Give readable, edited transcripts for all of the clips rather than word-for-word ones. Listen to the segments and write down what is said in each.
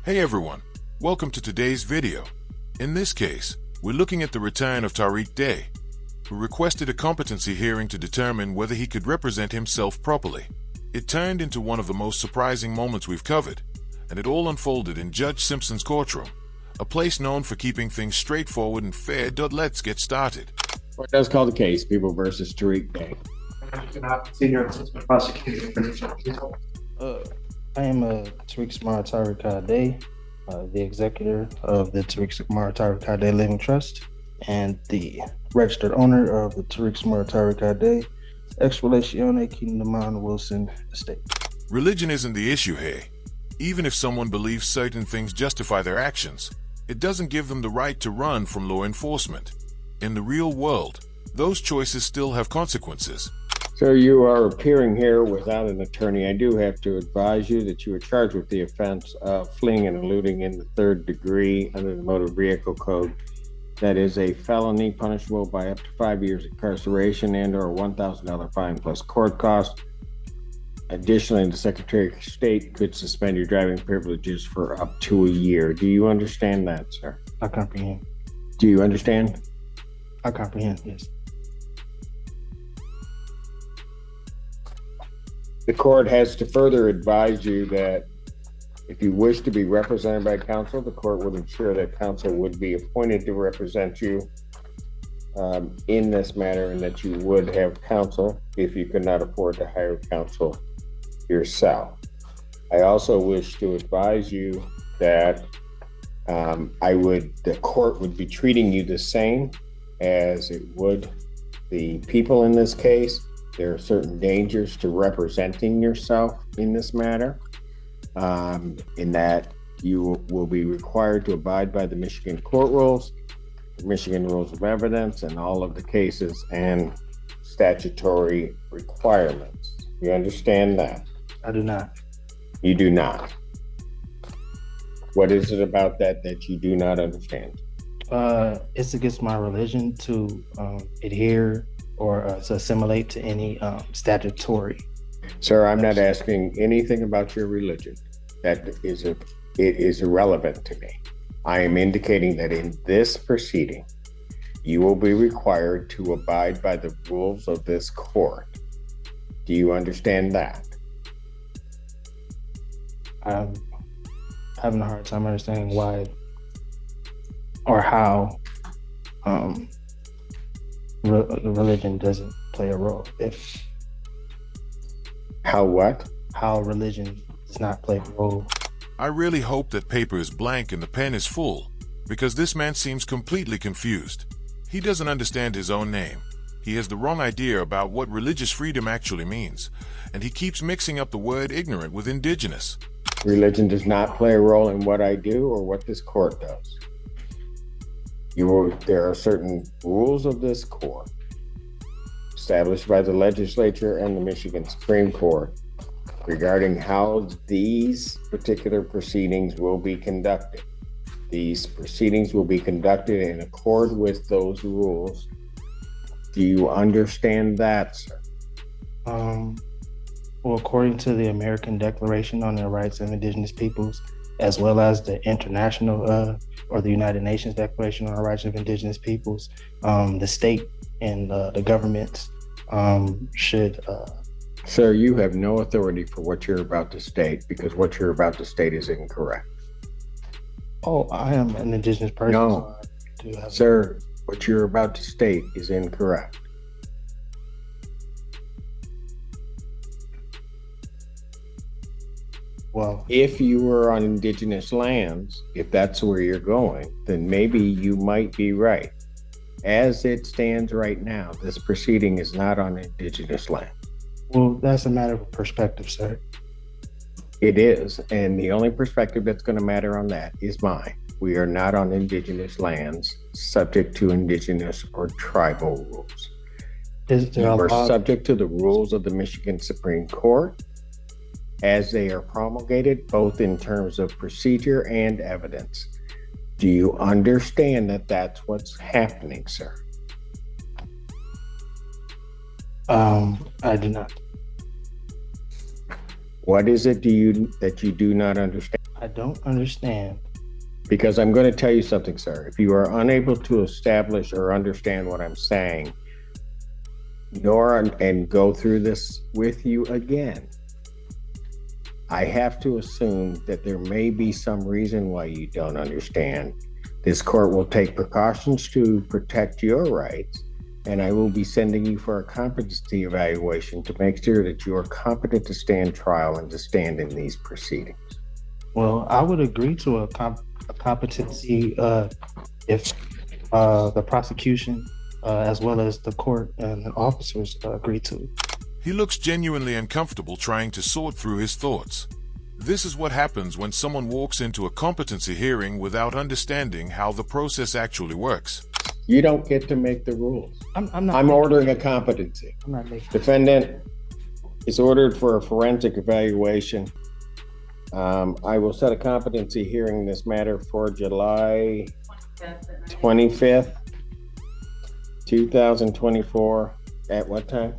Hey everyone, welcome to today's video. In this case, we're looking at the return of Tariq Day, who requested a competency hearing to determine whether he could represent himself properly. It turned into one of the most surprising moments we've covered, and it all unfolded in Judge Simpson's courtroom, a place known for keeping things straightforward and fair. Let's get started. Court does call the case, People versus Tariq Day. Senior Assistant Prosecutor. I am Tariq Samar Tariq Day, the executor of the Tariq Samar Tariq Day Living Trust and the registered owner of the Tariq Samar Tariq Day Ex Relatione Kingdom Wilson Estate. Religion isn't the issue here. Even if someone believes certain things justify their actions, it doesn't give them the right to run from law enforcement. In the real world, those choices still have consequences. So you are appearing here without an attorney. I do have to advise you that you are charged with the offense of fleeing and eluding in the third degree under the Motor Vehicle Code. That is a felony punishable by up to 5 years incarceration and or a $1,000 fine plus court costs. Additionally, the Secretary of State could suspend your driving privileges for up to a year. Do you understand that, sir? I comprehend. Do you understand? I comprehend, yes. The court has to further advise you that if you wish to be represented by counsel, the court would ensure that counsel would be appointed to represent you in this matter, and that you would have counsel if you could not afford to hire counsel yourself. I also wish to advise you that the court would be treating you the same as it would the people in this case. There are certain dangers to representing yourself in this matter, in that you will be required to abide by the Michigan court rules, the Michigan rules of evidence, and all of the cases and statutory requirements. You understand that? I do not. You do not. What is it about that you do not understand? It's against my religion to adhere or to assimilate to any statutory. Sir, I'm not asking anything about your religion. It is irrelevant to me. I am indicating that in this proceeding, you will be required to abide by the rules of this court. Do you understand that? I'm having a hard time understanding why or how religion doesn't play a role. How religion does not play a role. I really hope that paper is blank and the pen is full, because this man seems completely confused. He doesn't understand his own name. He has the wrong idea about what religious freedom actually means, and he keeps mixing up the word ignorant with indigenous. Religion does not play a role in what I do or what this court does. There are certain rules of this court established by the legislature and the Michigan Supreme Court regarding how these particular proceedings will be conducted. These proceedings will be conducted in accord with those rules. Do you understand that, sir? Well, according to the American Declaration on the Rights of Indigenous Peoples, as well as the international or the United Nations Declaration on the Rights of Indigenous Peoples, the state and the governments should... Sir, you have no authority for what you're about to state, because what you're about to state is incorrect. Oh, I am an indigenous person. No, so I do have... Sir, what you're about to state is incorrect. Well, if you were on indigenous lands, if that's where you're going, then maybe you might be right. As it stands right now, this proceeding is not on indigenous land. Well, that's a matter of perspective, sir. It is, and the only perspective that's going to matter on that is mine. We are not on indigenous lands subject to indigenous or tribal rules. You are subject to the rules of the Michigan Supreme Court as they are promulgated, both in terms of procedure and evidence. Do you understand that that's what's happening, sir? I do not. What is it that you do not understand? I don't understand. Because I'm going to tell you something, sir. If you are unable to establish or understand what I'm saying, and go through this with you again, I have to assume that there may be some reason why you don't understand. This court will take precautions to protect your rights, and I will be sending you for a competency evaluation to make sure that you are competent to stand trial and to stand in these proceedings. Well, I would agree to a competency if the prosecution as well as the court and the officers agree to it. He looks genuinely uncomfortable trying to sort through his thoughts. This is what happens when someone walks into a competency hearing without understanding how the process actually works. You don't get to make the rules. I'm ordering a competency. I'm not making. Defendant is ordered for a forensic evaluation. I will set a competency hearing in this matter for July 25th, 2024. At what time?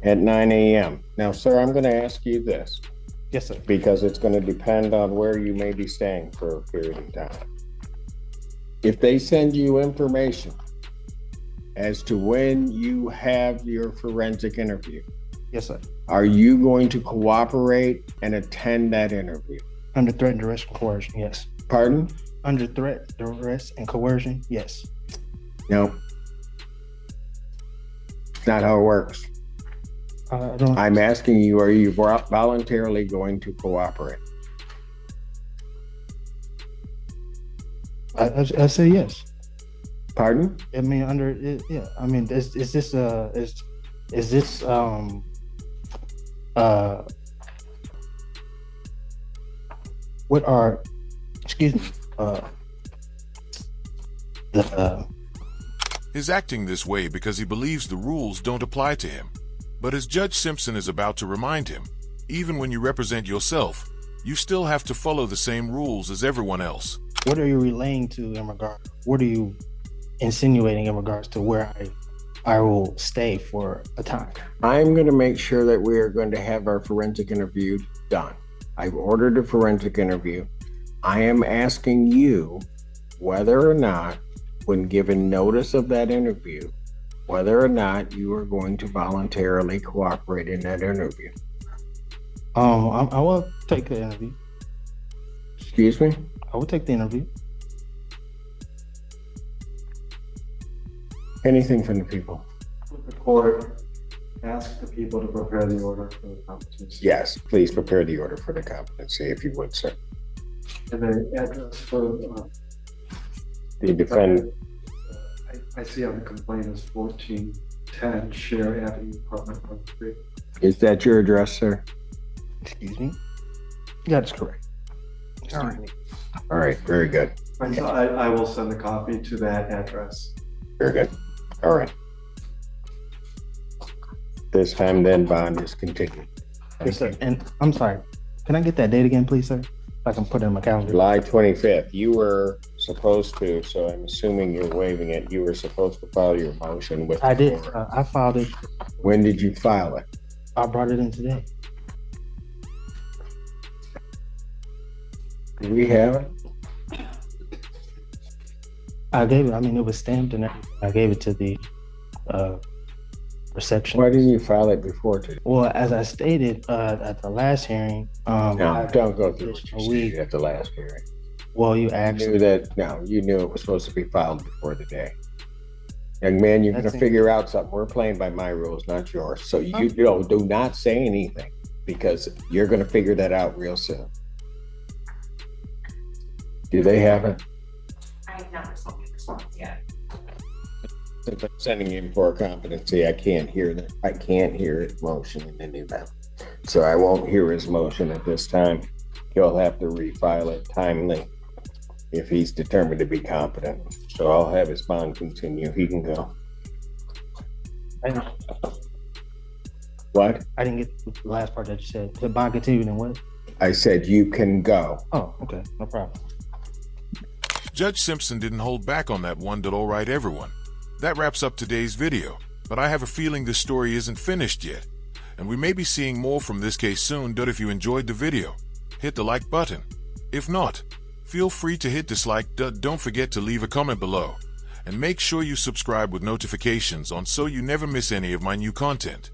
At 9 a.m. Now, sir, I'm going to ask you this. Yes, sir. Because it's going to depend on where you may be staying for a period of time. If they send you information as to when you have your forensic interview, yes, sir. Are you going to cooperate and attend that interview? Under threat, duress, and coercion, yes. Pardon? Under threat, duress, and coercion, yes. No. It's not how it works. I'm asking you, are you voluntarily going to cooperate? I say yes. Pardon? I mean, yeah. I mean, is this what are, excuse me, He's acting this way because he believes the rules don't apply to him. But as Judge Simpson is about to remind him, even when you represent yourself, you still have to follow the same rules as everyone else. What are you relaying to in regard? What are you insinuating in regards to where I will stay for a time? I'm going to make sure that we are going to have our forensic interview done. I've ordered a forensic interview. I am asking you whether or not, when given notice of that interview, whether or not you are going to voluntarily cooperate in that interview. I will take the interview. Excuse me? I will take the interview. Anything from the people? The court ask the people to prepare the order for the competency. Yes, please prepare the order for the competency, if you would, sir. And the address for The defendant. I see on the complaint is 1410 Share Avenue, apartment 1-3. Is that your address, sir? Excuse me? That's correct. All right, very good. I will send a copy to that address. Very good. All right. This time then bond is continued. Yes, sir. And I'm sorry, can I get that date again, please, sir? If I can put it in my calendar. July 25th. You were supposed to, so I'm assuming you're waiving it. You were supposed to file your motion with. I did. I filed it. When did you file it? I brought it in today. Do we have it? I gave it. I mean, it was stamped and everything. I gave it to the reception. Why didn't you file it before today? Well, as I stated at the last hearing, No, don't go through what you stated at the last hearing. Well, you You asked. knew that. No, you knew it was supposed to be filed before the day. Young man, you're going to figure out something. We're playing by my rules, not yours. So you do not say anything, because you're going to figure that out real soon. Do they have it? I have not received a response yet. Since I'm sending in for a competency, I can't hear that. I can't hear his motion in any event. So I won't hear his motion at this time. He'll have to refile it timely if he's determined to be competent. So I'll have his bond continue. He can go. What? I didn't get the last part that you said. The bond continued and what? I said you can go. Oh, okay, no problem. Judge Simpson didn't hold back on that one. All right, everyone. That wraps up today's video, but I have a feeling this story isn't finished yet, and we may be seeing more from this case soon. If you enjoyed the video, hit the like button. If not, feel free to hit dislike. Don't forget to leave a comment below, and make sure you subscribe with notifications on so you never miss any of my new content.